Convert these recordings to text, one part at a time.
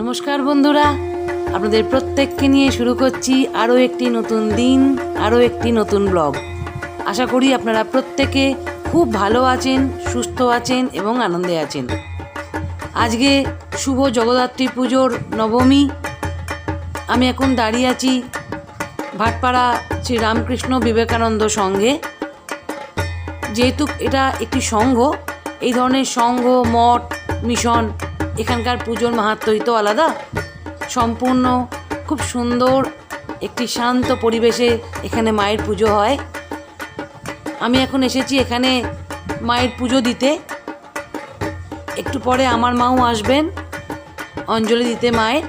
নমস্কার বন্ধুরা, আপনাদের প্রত্যেককে নিয়ে শুরু করছি আরও একটি নতুন দিন, আরও একটি নতুন ব্লগ। আশা করি আপনারা প্রত্যেকে খুব ভালো আছেন, সুস্থ আছেন এবং আনন্দে আছেন। আজকে শুভ জগদ্ধাত্রী পুজোর নবমী। আমি এখন দাঁড়িয়ে আছি ভাটপাড়া শ্রী রামকৃষ্ণ বিবেকানন্দ সংঘে। যেহেতু এটা একটি সংঘ, এই ধরনের সংঘ, মঠ, মিশন, এখানকার পুজোর মাহাত্ম্যই তো আলাদা। সম্পূর্ণ খুব সুন্দর একটি শান্ত পরিবেশে এখানে মায়ের পুজো হয়। আমি এখন এসেছি এখানে মায়ের পুজো দিতে। একটু পরে আমার মাও আসবেন অঞ্জলি দিতে মায়ের।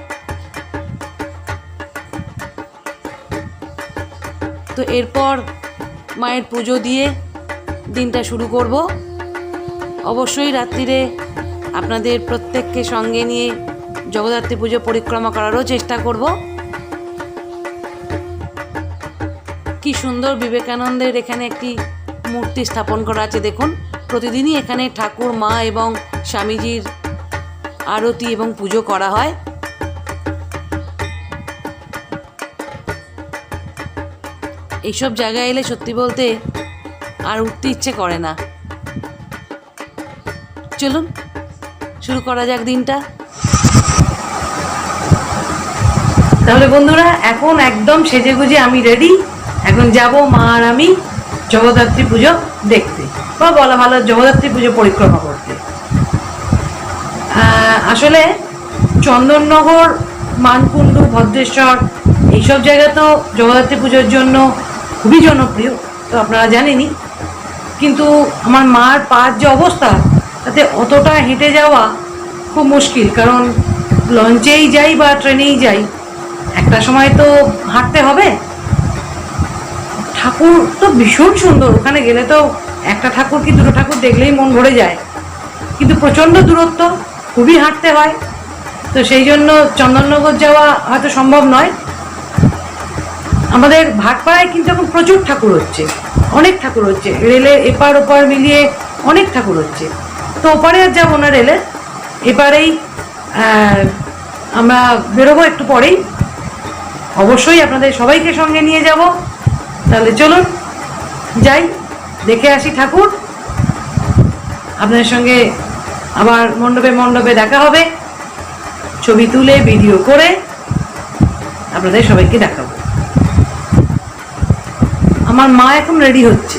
তো এরপর মায়ের পুজো দিয়ে দিনটা শুরু করব। অবশ্যই রাত্রিরে আপনাদের প্রত্যেককে সঙ্গে নিয়ে জগদ্ধাত্রী পুজো পরিক্রমা করারও চেষ্টা করব। কি সুন্দর বিবেকানন্দের এখানে একটি মূর্তি স্থাপন করা আছে দেখুন। প্রতিদিনই এখানে ঠাকুর, মা এবং স্বামীজির আরতি এবং পুজো করা হয়। এইসব জায়গায় এলে সত্যি বলতে আর উঠতে ইচ্ছে করে না। চলুন শুরু করা যাক দিনটা। তাহলে বন্ধুরা, এখন একদম সেজেগুজে আমি রেডি। এখন যাব মা আর আমি জগদ্ধাত্রী পুজো দেখতে, বা বলা ভালো জগদ্ধাত্রী পুজো পরিক্রমা করতে। আসলে চন্দননগর, মানকুণ্ডু, ভদ্রেশ্বর এইসব জায়গা তো জগদ্ধাত্রী পুজোর জন্য খুবই জনপ্রিয়, তো আপনারা জানেনই। কিন্তু আমার মার পায়ের যে অবস্থা, তাতে অতটা হেঁটে যাওয়া খুব মুশকিল। কারণ লঞ্চেই যাই বা ট্রেনেই যাই, একটা সময় তো হাঁটতে হবে। ঠাকুর তো ভীষণ সুন্দর, ওখানে গেলে তো একটা ঠাকুর কি দুটো ঠাকুর দেখলেই মন ভরে যায়। কিন্তু প্রচণ্ড দূরত্ব, খুবই হাঁটতে হয়। তো সেই জন্য চন্দননগর যাওয়া হয়তো সম্ভব নয়। আমাদের ভাটপাড়ায় কিন্তু এখন প্রচুর ঠাকুর হচ্ছে, অনেক ঠাকুর হচ্ছে। রেলের এপার ওপার মিলিয়ে অনেক ঠাকুর হচ্ছে। তো ওপারে আর যাবো না, রেলের এপারেই আমরা বেরোবো একটু পরেই। অবশ্যই আপনাদের সবাইকে সঙ্গে নিয়ে যাব। তাহলে চলুন যাই, দেখে আসি ঠাকুর। আপনাদের সঙ্গে আবার মণ্ডপে মণ্ডপে দেখা হবে। ছবি তুলে ভিডিও করে আপনাদের সবাইকে দেখাবো। আমার মা এখন রেডি হচ্ছে,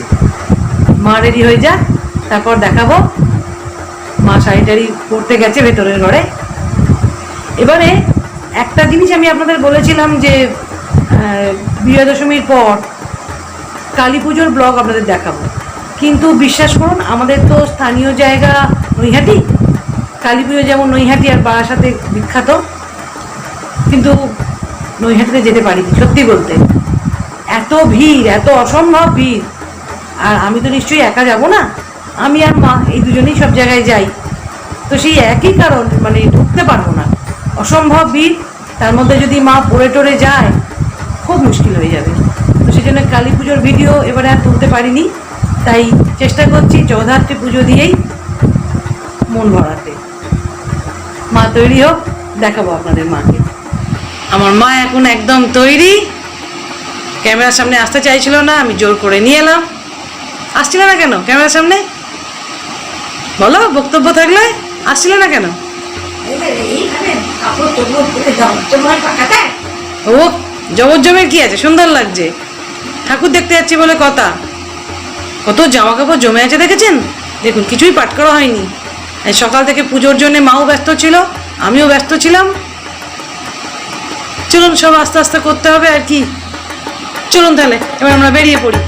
মা রেডি হয়ে যাক, তারপর দেখাবো। মা শাড়ি টাড়ি পরতে গেছে ভেতরের ঘরে। এবারে একটা জিনিস আমি আপনাদের বলেছিলাম যে বিজয়া দশমীর পর কালী পুজোর ব্লগ আপনাদের দেখাবো। কিন্তু বিশ্বাস করুন, আমাদের তো স্থানীয় জায়গা নৈহাটি। কালী পুজো যেমন নৈহাটি আর বারাসাতে বিখ্যাত, কিন্তু নৈহাটিতে যেতে পারিনি সত্যি বলতে। এত ভিড়, এত অসম্ভব ভিড়। আর আমি তো নিশ্চয়ই একা যাব না, আমি আর মা এই দুজনেই সব জায়গায় যাই। তো সেই একই কারণ, মানে ঢুকতে পারবো না, অসম্ভব ভিড়। তার মধ্যে যদি মা পড়ে টরে যায় খুব মুশকিল হয়ে যাবে। তো সেই জন্য কালী পুজোর ভিডিও এবারে আর তুলতে পারিনি। তাই চেষ্টা করছি জগদ্ধাত্রী পুজো দিয়েই মন ভরাতে। মা তৈরি হোক, দেখাবো আপনাদের মাকে। আমার মা এখন একদম তৈরি। ক্যামেরার সামনে আসতে চাইছিল না, আমি জোর করে নিয়ে এলাম। আসছিল না কেন ক্যামেরার সামনে? বলো, বক্তব্য থাকলে আসছিল না কেন? ও জবরজমের কি আছে, সুন্দর লাগছে। ঠাকুর দেখতে যাচ্ছি বলে কথা। কত জামা কাপড় জমে আছে দেখেছেন? দেখুন, কিছুই পাট করা হয়নি। সকাল থেকে পুজোর জন্য মাও ব্যস্ত ছিল, আমিও ব্যস্ত ছিলাম। চলুন, সব আস্তে আস্তে করতে হবে আর কি। চলুন তাহলে এবার আমরা বেরিয়ে পড়ি।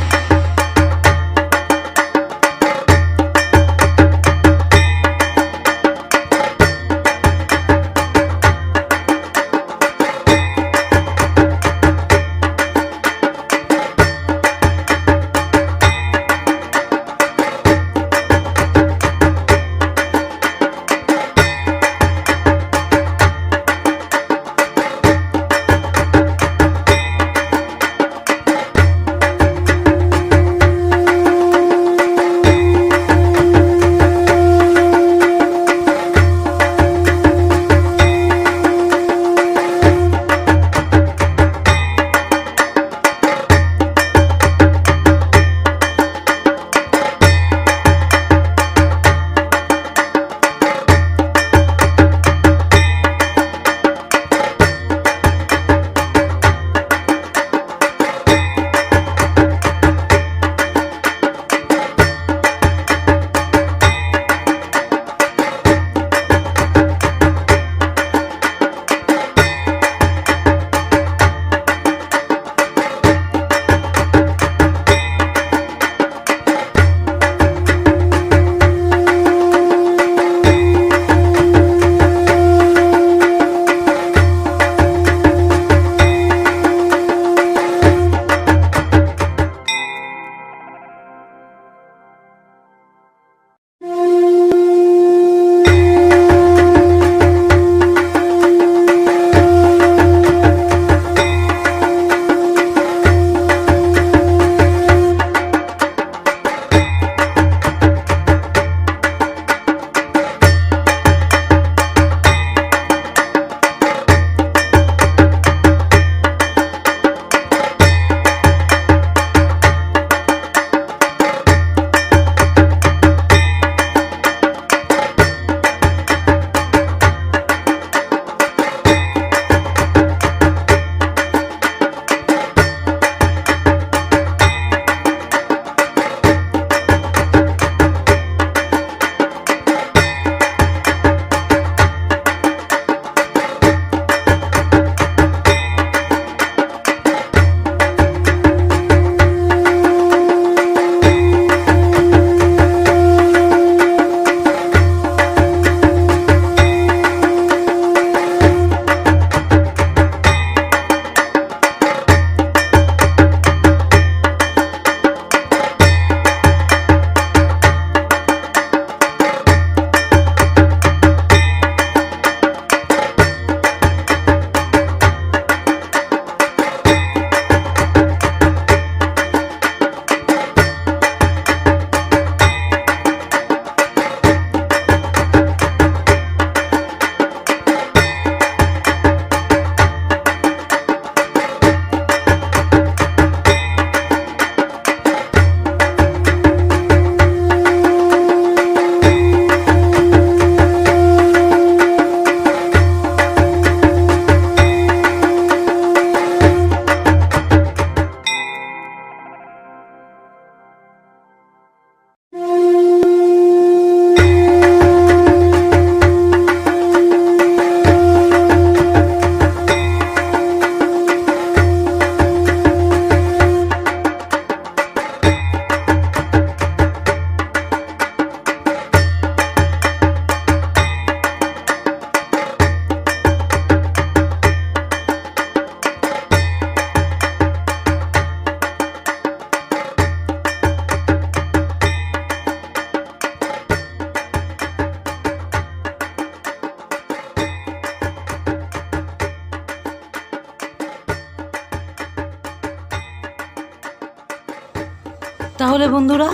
তাহলে বন্ধুরা,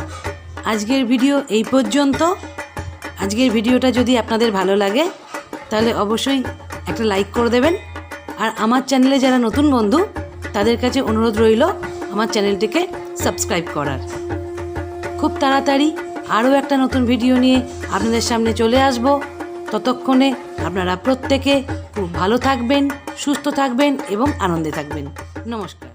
আজকের ভিডিও এই পর্যন্ত। আজকের ভিডিওটা যদি আপনাদের ভালো লাগে তাহলে অবশ্যই একটা লাইক করে দেবেন। আর আমার চ্যানেলে যারা নতুন বন্ধু তাদের কাছে অনুরোধ রইল আমার চ্যানেলটিকে সাবস্ক্রাইব করার। খুব তাড়াতাড়ি আরও একটা নতুন ভিডিও নিয়ে আপনাদের সামনে চলে আসব। ততক্ষণে আপনারা প্রত্যেকে খুব ভালো থাকবেন, সুস্থ থাকবেন এবং আনন্দে থাকবেন। নমস্কার।